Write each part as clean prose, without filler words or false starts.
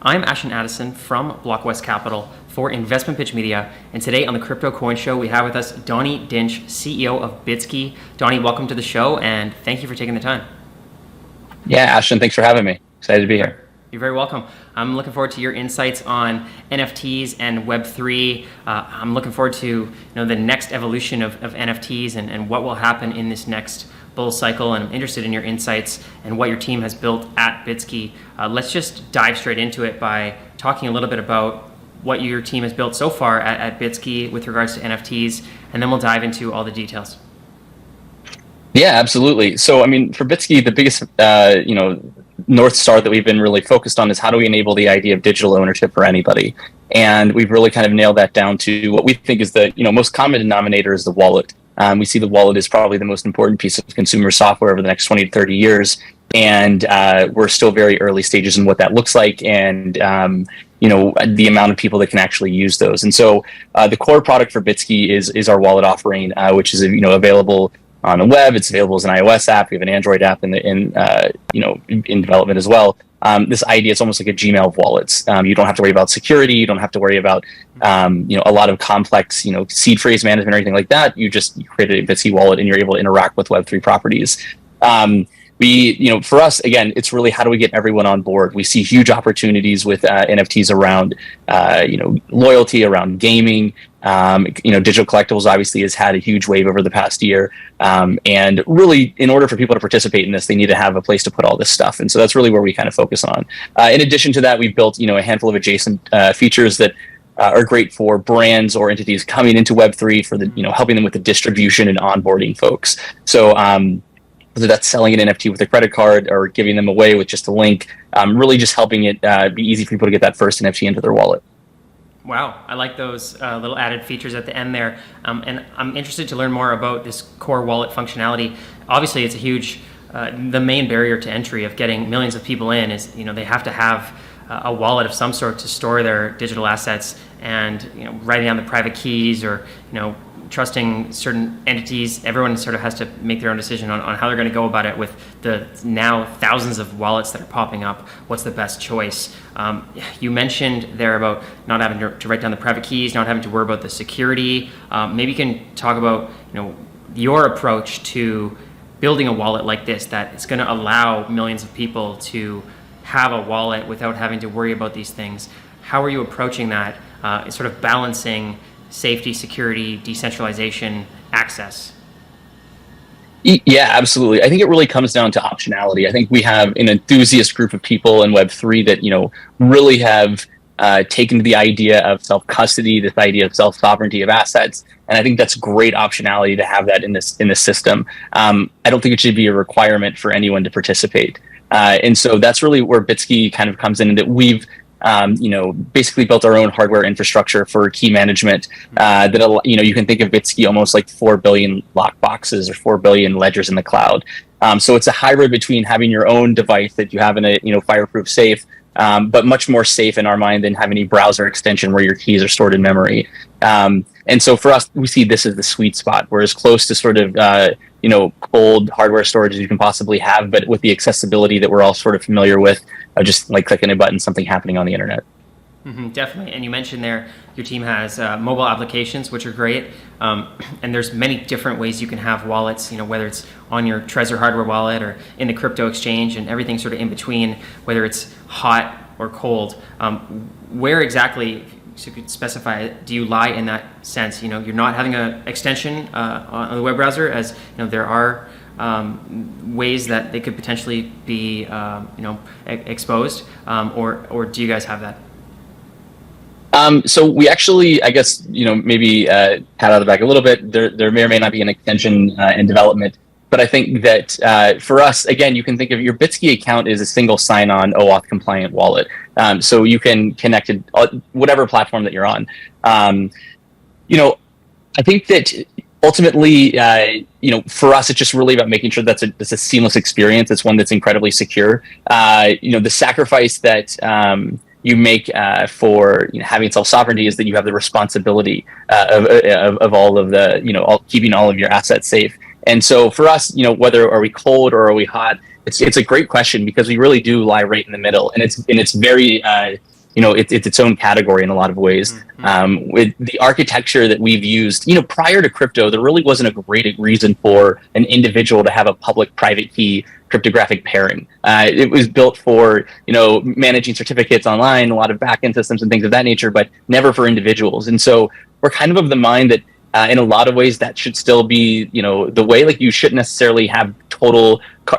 I'm Ashton Addison from Block West Capital for Investment Pitch Media, and today on the Crypto Coin Show, we have with us Donnie Dinch, CEO of Bitsky. Donnie, welcome to the show, and thank you for taking the time. Yeah, Ashton, thanks for having me. Excited to be here. You're very welcome. I'm looking forward to your insights on NFTs and Web3. I'm looking forward to the next evolution of NFTs and what will happen in this next bull cycle, and I'm interested in your insights and what your team has built at Bitsky. Let's just dive straight into it by talking a little bit about what your team has built so far at Bitsky with regards to NFTs, and then we'll dive into all the details. Yeah, absolutely. So, for Bitsky, the biggest, North Star that we've been really focused on is how do we enable the idea of digital ownership for anybody? And we've really kind of nailed that down to what we think is the, most common denominator is the wallet. We see the wallet is probably the most important piece of consumer software over the next 20 to 30 years. And we're still very early stages in what that looks like and, the amount of people that can actually use those. And so the core product for Bitsky is our wallet offering, which is, available on the web. It's available as an iOS app. We have an Android app in development as well. This idea, it's almost like a Gmail of wallets. You don't have to worry about security. You don't have to worry about, a lot of complex, seed phrase management or anything like that. You create a Bitsky wallet and you're able to interact with Web3 properties. For us, again, it's really how do we get everyone on board? We see huge opportunities with NFTs around, loyalty, around gaming. Digital collectibles obviously has had a huge wave over the past year. And really, in order for people to participate in this, they need to have a place to put all this stuff. And so that's really where we kind of focus on. In addition to that, we've built, a handful of adjacent features that are great for brands or entities coming into Web3 for the, helping them with the distribution and onboarding folks. So, whether that's selling an NFT with a credit card or giving them away with just a link, really just helping it be easy for people to get that first NFT into their wallet. Wow, I like those little added features at the end there. And I'm interested to learn more about this core wallet functionality. Obviously, it's a huge, the main barrier to entry of getting millions of people in is, they have to have a wallet of some sort to store their digital assets, and, writing down the private keys or, trusting certain entities. Everyone sort of has to make their own decision on how they're going to go about it with the now thousands of wallets that are popping up. What's the best choice? You mentioned there about not having to write down the private keys, not having to worry about the security. Maybe you can talk about your approach to building a wallet like this that is going to allow millions of people to have a wallet without having to worry about these things. How are you approaching that? Sort of balancing safety, security, decentralization, access? Yeah, absolutely. I think it really comes down to optionality. I think we have an enthusiast group of people in Web3 that, really have taken to the idea of self-custody, this idea of self-sovereignty of assets. And I think that's great optionality to have that in this system. I don't think it should be a requirement for anyone to participate. And so that's really where Bitsky kind of comes in, that we've basically built our own hardware infrastructure for key management. That you can think of Bitsky almost like 4 billion lock boxes or 4 billion ledgers in the cloud. So it's a hybrid between having your own device that you have in a fireproof safe, but much more safe in our mind than having a browser extension where your keys are stored in memory. And so for us, we see this as the sweet spot. We're as close to sort of cold hardware storage as you can possibly have, but with the accessibility that we're all sort of familiar with, just like clicking a button, something happening on the internet. Mm-hmm, definitely. And you mentioned there your team has mobile applications, which are great. And there's many different ways you can have wallets, whether it's on your Trezor hardware wallet or in the crypto exchange and everything sort of in between, whether it's hot or cold. Where exactly, so you could specify, do you lie in that sense? You're not having an extension on the web browser, as there are ways that they could potentially be exposed, or do you guys have that? So we actually, I guess, maybe pat out of the back a little bit. There may or may not be an extension in development, but I think that for us, again, you can think of your Bitsky account as a single sign-on OAuth compliant wallet. So you can connect to whatever platform that you're on. I think that ultimately, for us, it's just really about making sure that's a seamless experience. It's one that's incredibly secure. The sacrifice that you make for having self-sovereignty is that you have the responsibility of all of the, keeping all of your assets safe. And so for us, whether are we cold or are we hot, It's a great question because we really do lie right in the middle, and it's very it's its own category in a lot of ways. With the architecture that we've used, prior to crypto, there really wasn't a great reason for an individual to have a public-private key cryptographic pairing. It was built for, managing certificates online, a lot of backend systems and things of that nature, but never for individuals. And so we're kind of the mind that in a lot of ways that should still be, the way. Like, you shouldn't necessarily have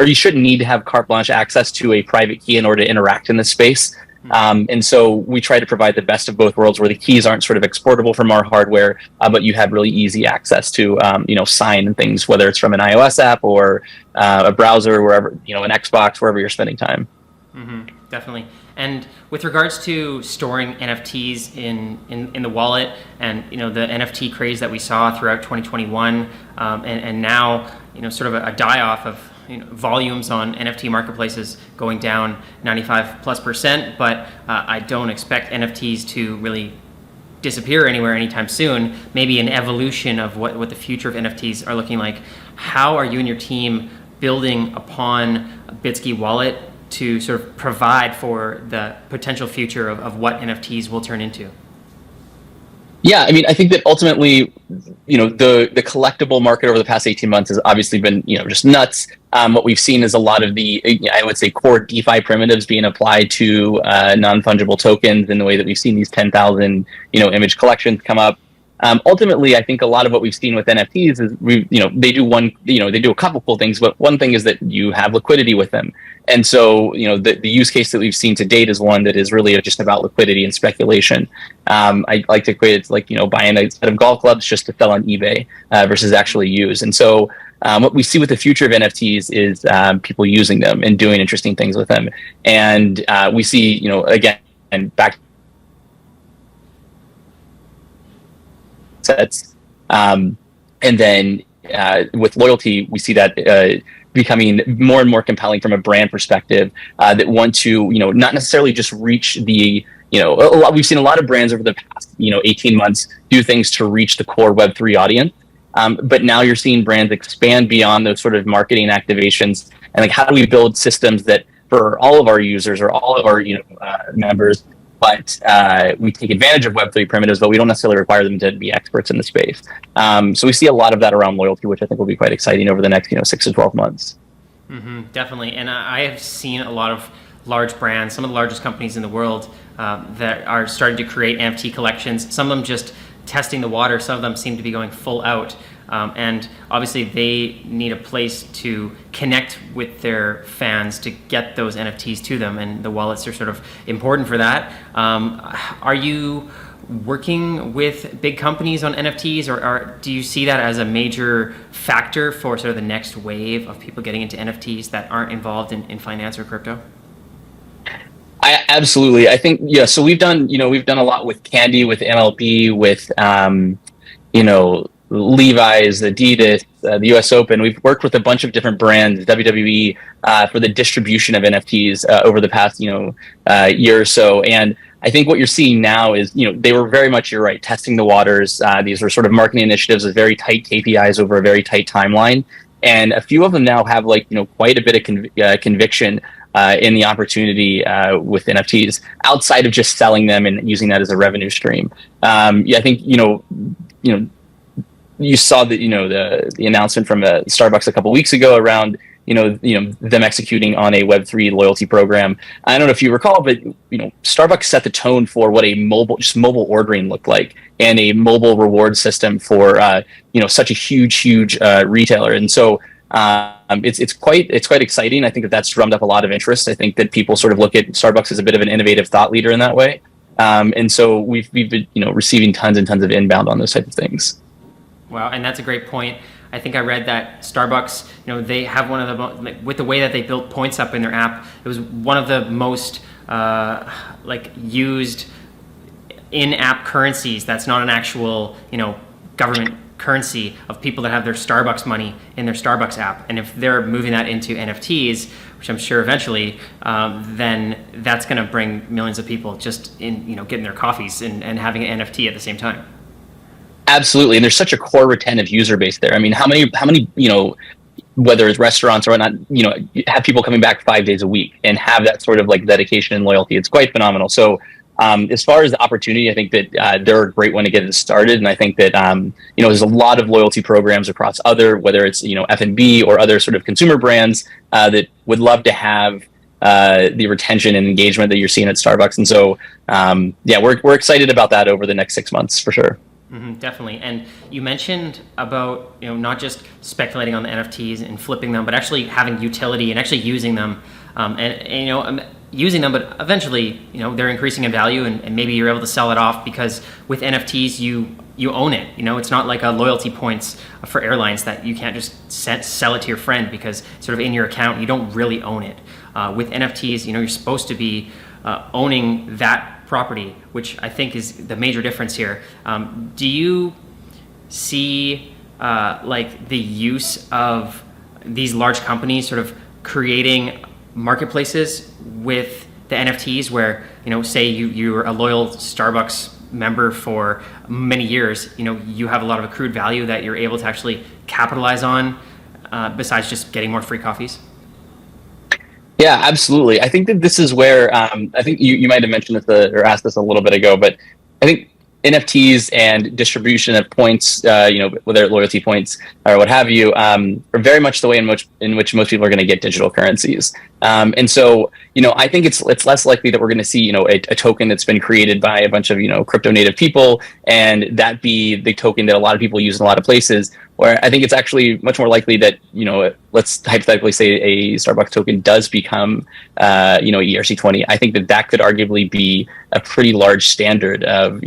you shouldn't need to have carte blanche access to a private key in order to interact in this space. And so we try to provide the best of both worlds, where the keys aren't sort of exportable from our hardware, but you have really easy access to, sign and things, whether it's from an iOS app or a browser, wherever, an Xbox, wherever you're spending time. Definitely. And with regards to storing NFTs in the wallet, and the NFT craze that we saw throughout 2021, and now sort of a die-off of volumes on NFT marketplaces going down 95+%, but I don't expect NFTs to really disappear anywhere anytime soon. Maybe an evolution of what the future of NFTs are looking like. How are you and your team building upon Bitski Wallet to sort of provide for the potential future of what NFTs will turn into? Yeah, I mean, I think that ultimately, the collectible market over the past 18 months has obviously been, just nuts. What we've seen is a lot of the, I would say, core DeFi primitives being applied to non-fungible tokens, in the way that we've seen these 10,000, image collections come up. Ultimately, I think a lot of what we've seen with NFTs is they do a couple cool things, but one thing is that you have liquidity with them. And so, the use case that we've seen to date is one that is really just about liquidity and speculation. I like to equate it to like, buying a set of golf clubs just to sell on eBay versus actually use. And so what we see with the future of NFTs is people using them and doing interesting things with them. And we see, again, and back sets. And then with loyalty, we see that becoming more and more compelling from a brand perspective, that want to, not necessarily just reach the, we've seen a lot of brands over the past, 18 months do things to reach the core Web3 audience. But now you're seeing brands expand beyond those sort of marketing activations. And like, how do we build systems that for all of our users or all of our, members, but we take advantage of Web3 primitives, but we don't necessarily require them to be experts in the space. So we see a lot of that around loyalty, which I think will be quite exciting over the next 6 to 12 months. Definitely. And I have seen a lot of large brands, some of the largest companies in the world, that are starting to create NFT collections. Some of them just testing the water. Some of them seem to be going full out. And obviously they need a place to connect with their fans to get those NFTs to them, and the wallets are sort of important for that. Are you working with big companies on NFTs, or do you see that as a major factor for sort of the next wave of people getting into NFTs that aren't involved in finance or crypto? Absolutely. I think, so we've done a lot with Candy, with MLB, with, Levi's, Adidas, the US Open. We've worked with a bunch of different brands, WWE, for the distribution of NFTs over the past, year or so. And I think what you're seeing now is, they were very much, you're right, testing the waters. These were sort of marketing initiatives with very tight KPIs over a very tight timeline. And a few of them now have quite a bit of conviction in the opportunity with NFTs, outside of just selling them and using that as a revenue stream. I think, you saw that, the announcement from Starbucks a couple weeks ago around, them executing on a Web3 loyalty program. I don't know if you recall, but, Starbucks set the tone for what a mobile ordering looked like, and a mobile reward system for, such a huge retailer. And so it's quite exciting. I think that's drummed up a lot of interest. I think that people sort of look at Starbucks as a bit of an innovative thought leader in that way. And so we've been, receiving tons and tons of inbound on those type of things. Wow, and that's a great point. I think I read that Starbucks, they have one of the with the way that they built points up in their app, it was one of the most used in-app currencies that's not an actual, government currency, of people that have their Starbucks money in their Starbucks app. And if they're moving that into NFTs, which I'm sure eventually, then that's going to bring millions of people just in, getting their coffees and having an NFT at the same time. Absolutely. And there's such a core retentive user base there. I mean, how many whether it's restaurants or whatnot, have people coming back 5 days a week and have that sort of like dedication and loyalty. It's quite phenomenal. So as far as the opportunity, I think that they're a great one to get it started. And I think that, there's a lot of loyalty programs across whether it's, F&B or other sort of consumer brands that would love to have the retention and engagement that you're seeing at Starbucks. And so, we're excited about that over the next 6 months for sure. Definitely. And you mentioned about, not just speculating on the NFTs and flipping them, but actually having utility and actually using them. Using them, but eventually, they're increasing in value, and maybe you're able to sell it off, because with NFTs, you own it. It's not like a loyalty points for airlines that you can't just sell it to your friend because it's sort of in your account. You don't really own it. With NFTs, you're supposed to be owning that property, which I think is the major difference here. Do you see like the use of these large companies sort of creating marketplaces with the NFTs where, say you're a loyal Starbucks member for many years, you have a lot of accrued value that you're able to actually capitalize on besides just getting more free coffees? Yeah, absolutely. I think that this is where I think you might have mentioned this or asked this a little bit ago, but I think NFTs and distribution of points, whether loyalty points or what have you, are very much the way in which most people are going to get digital currencies. And so, I think it's less likely that we're going to see, a token that's been created by a bunch of, crypto native people, and that be the token that a lot of people use in a lot of places. Where I think it's actually much more likely that, let's hypothetically say a Starbucks token does become, ERC20. I think that could arguably be a pretty large standard of,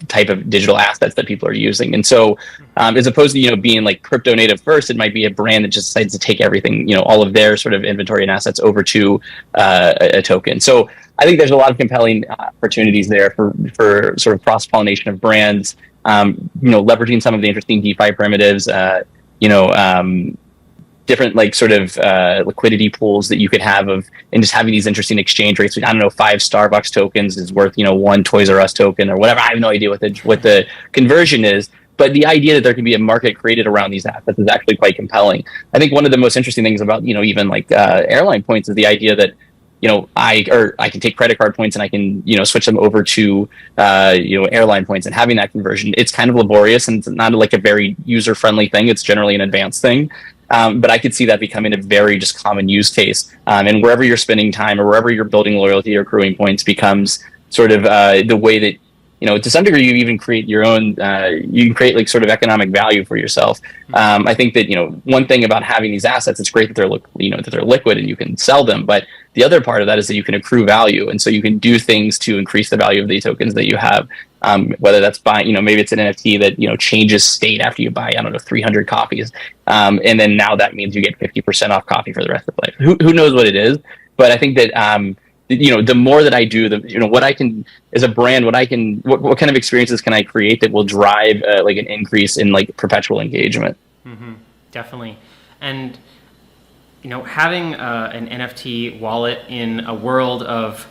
type of digital assets that people are using. And so as opposed to, being like crypto native first, it might be a brand that just decides to take everything, all of their sort of inventory and assets over to a token. So I think there's a lot of compelling opportunities there for sort of cross-pollination of brands, leveraging some of the interesting DeFi primitives, different like sort of liquidity pools that you could have and just having these interesting exchange rates. I don't know, 5 Starbucks tokens is worth, 1 Toys R Us token or whatever. I have no idea what the conversion is. But the idea that there can be a market created around these assets is actually quite compelling. I think one of the most interesting things about, even like airline points is the idea that, I can take credit card points and I can, switch them over to, airline points, and having that conversion. It's kind of laborious and it's not like a very user-friendly thing. It's generally an advanced thing. But I could see that becoming a very just common use case. And wherever you're spending time or wherever you're building loyalty or accruing points becomes sort of the way that, to some degree, you even create your own, you can create like sort of economic value for yourself. I think that, one thing about having these assets, it's great that they're liquid and you can sell them. But the other part of that is that you can accrue value. And so you can do things to increase the value of the tokens that you have, whether that's buying, maybe it's an NFT that, changes state after you buy, 300 coffees. And then now that means you get 50% off coffee for the rest of life. Who knows what it is? But I think that, the more that I do, what I can as a brand, what kind of experiences can I create that will drive like an increase in like perpetual engagement? Definitely. And, having an NFT wallet in a world of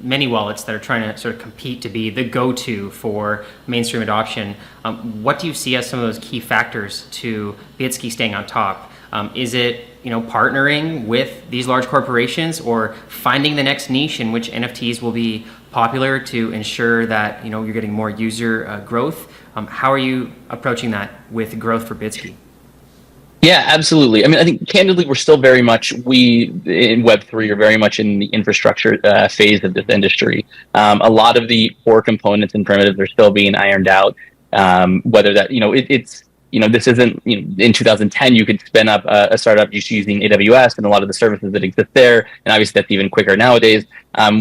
many wallets that are trying to sort of compete to be the go-to for mainstream adoption, what do you see as some of those key factors to Bitsky staying on top? Is it, partnering with these large corporations or finding the next niche in which NFTs will be popular to ensure that, you're getting more user growth? How are you approaching that with growth for Bitsky? Yeah, absolutely. I mean, I think candidly, we're still very much, in Web3 are very much in the infrastructure phase of this industry. A lot of the core components and primitives are still being ironed out. Whether that, it's, this isn't, in 2010, you could spin up a startup just using AWS and a lot of the services that exist there. And obviously that's even quicker nowadays,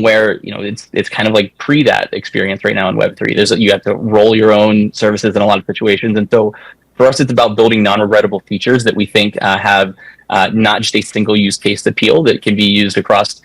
where, it's kind of like pre that experience right now in Web3. You have to roll your own services in a lot of situations. And so for us, it's about building non-regrettable features that we think have not just a single use case appeal that can be used across,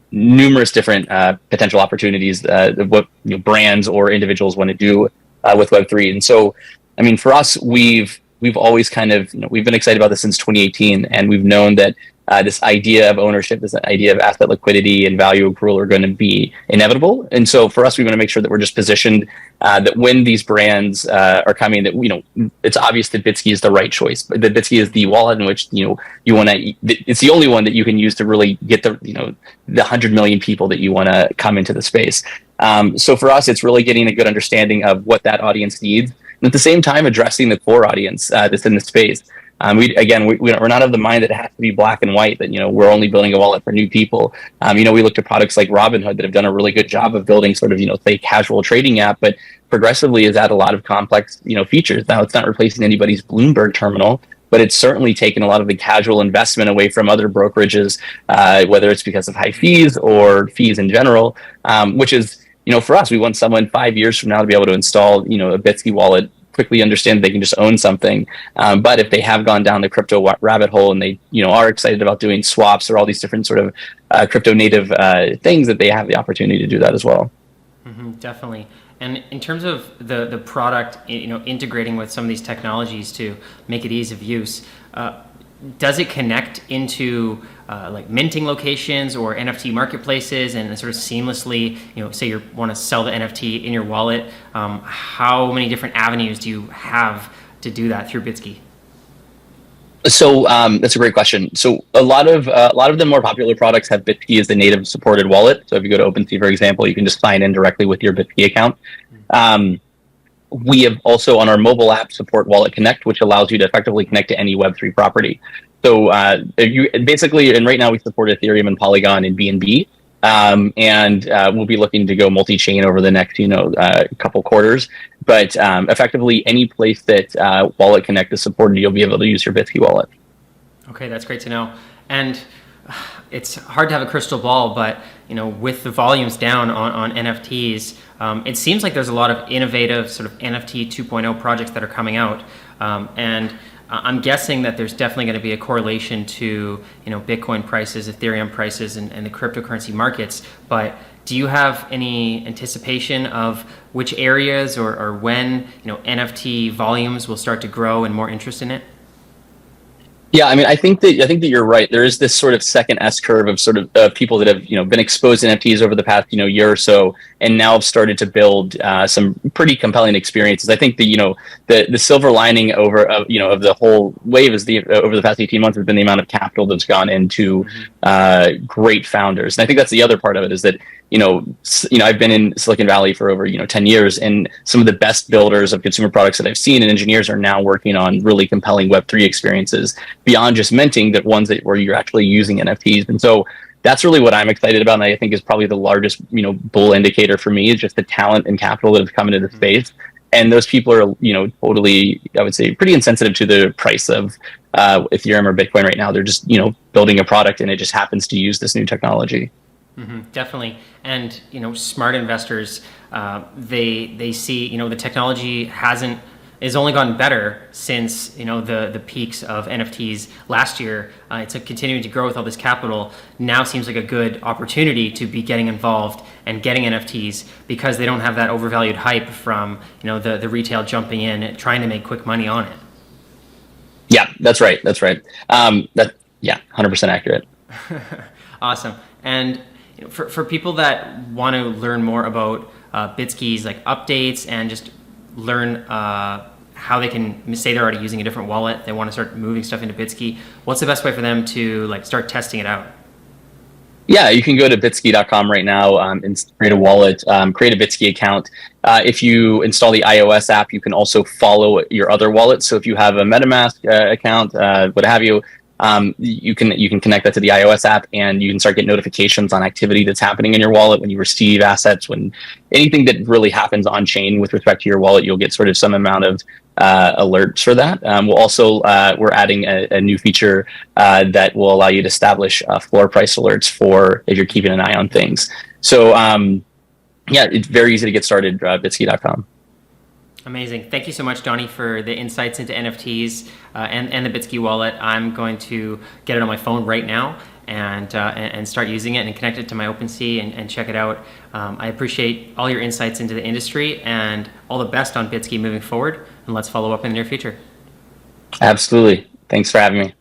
numerous different potential opportunities of what brands or individuals want to do with Web3. And so, I mean, for us, we've always kind of, we've been excited about this since 2018, and we've known that this idea of ownership, this idea of asset liquidity and value accrual are going to be inevitable. And so for us, we want to make sure that we're just positioned that when these brands are coming, that it's obvious that Bitsky is the right choice. But that Bitsky is the wallet in which you want to. It's the only one that you can use to really get the 100 million people that you want to come into the space. So for us, it's really getting a good understanding of what that audience needs, and at the same time addressing the core audience that's in the space. We're not of the mind that it has to be black and white, that we're only building a wallet for new people. We looked at products like Robinhood that have done a really good job of building sort of say casual trading app, but progressively has had a lot of complex features. Now it's not replacing anybody's Bloomberg terminal, but it's certainly taken a lot of the casual investment away from other brokerages, whether it's because of high fees or fees in general, which is, for us, we want someone 5 years from now to be able to install, a Bitski wallet, quickly understand they can just own something. But if they have gone down the crypto rabbit hole and they, are excited about doing swaps or all these different sort of crypto native things, that they have the opportunity to do that as well. Mm-hmm, definitely. And in terms of the product, integrating with some of these technologies to make it ease of use, does it connect into like minting locations or NFT marketplaces and sort of seamlessly, say you want to sell the NFT in your wallet? How many different avenues do you have to do that through Bitsky? So that's a great question. So a lot of the more popular products have Bitsky as the native supported wallet. So if you go to OpenSea, for example, you can just sign in directly with your Bitsky account. We have also on our mobile app support Wallet Connect, which allows you to effectively connect to any Web3 property. So and right now we support Ethereum and Polygon and BNB. And we'll be looking to go multi-chain over the next, couple quarters. But effectively, any place that Wallet Connect is supported, you'll be able to use your Bitsky wallet. Okay, that's great to know. And it's hard to have a crystal ball, but with the volumes down on NFTs, it seems like there's a lot of innovative sort of NFT 2.0 projects that are coming out, and I'm guessing that there's definitely going to be a correlation to Bitcoin prices, Ethereum prices, and the cryptocurrency markets. But do you have any anticipation of which areas or when NFT volumes will start to grow and more interest in it? Yeah, I think that you're right. There is this sort of second S curve of sort of people that have been exposed to NFTs over the past year or so, and now have started to build some pretty compelling experiences. I think the silver lining of the whole wave is over the past 18 months has been the amount of capital that's gone into great founders, and I think that's the other part of it is that I've been in Silicon Valley for over 10 years, and some of the best builders of consumer products that I've seen and engineers are now working on really compelling Web3 experiences beyond just minting, that ones where you're actually using NFTs. And so that's really what I'm excited about, and I think is probably the largest bull indicator for me, is just the talent and capital that have come into the space. And those people are totally, I would say, pretty insensitive to the price of Ethereum or Bitcoin right now. They're just building a product, and it just happens to use this new technology. Mm-hmm, definitely. And smart investors, they see the technology is only gotten better since the peaks of NFTs last year. It's continuing to grow with all this capital. Now seems like a good opportunity to be getting involved and getting NFTs, because they don't have that overvalued hype from the retail jumping in and trying to make quick money on it. Yeah, that's right. 100% accurate. Awesome. And for people that want to learn more about Bitsky's like updates and just learn how they can say they're already using a different wallet, they want to start moving stuff into Bitsky, what's the best way for them to start testing it out? Yeah, you can go to Bitsky.com right now and create a wallet, create a Bitsky account. If you install the iOS app, you can also follow your other wallets. So if you have a MetaMask account, what have you, you can connect that to the iOS app, and you can start getting notifications on activity that's happening in your wallet. When you receive assets, when anything that really happens on chain with respect to your wallet, you'll get sort of some amount of alerts for that. We're adding a new feature that will allow you to establish floor price alerts for if you're keeping an eye on things. So it's very easy to get started. Bitsky.com. Amazing. Thank you so much, Donnie, for the insights into NFTs and the Bitsky wallet. I'm going to get it on my phone right now and start using it and connect it to my OpenSea and check it out. I appreciate all your insights into the industry, and all the best on Bitsky moving forward. And let's follow up in the near future. Absolutely. Thanks for having me.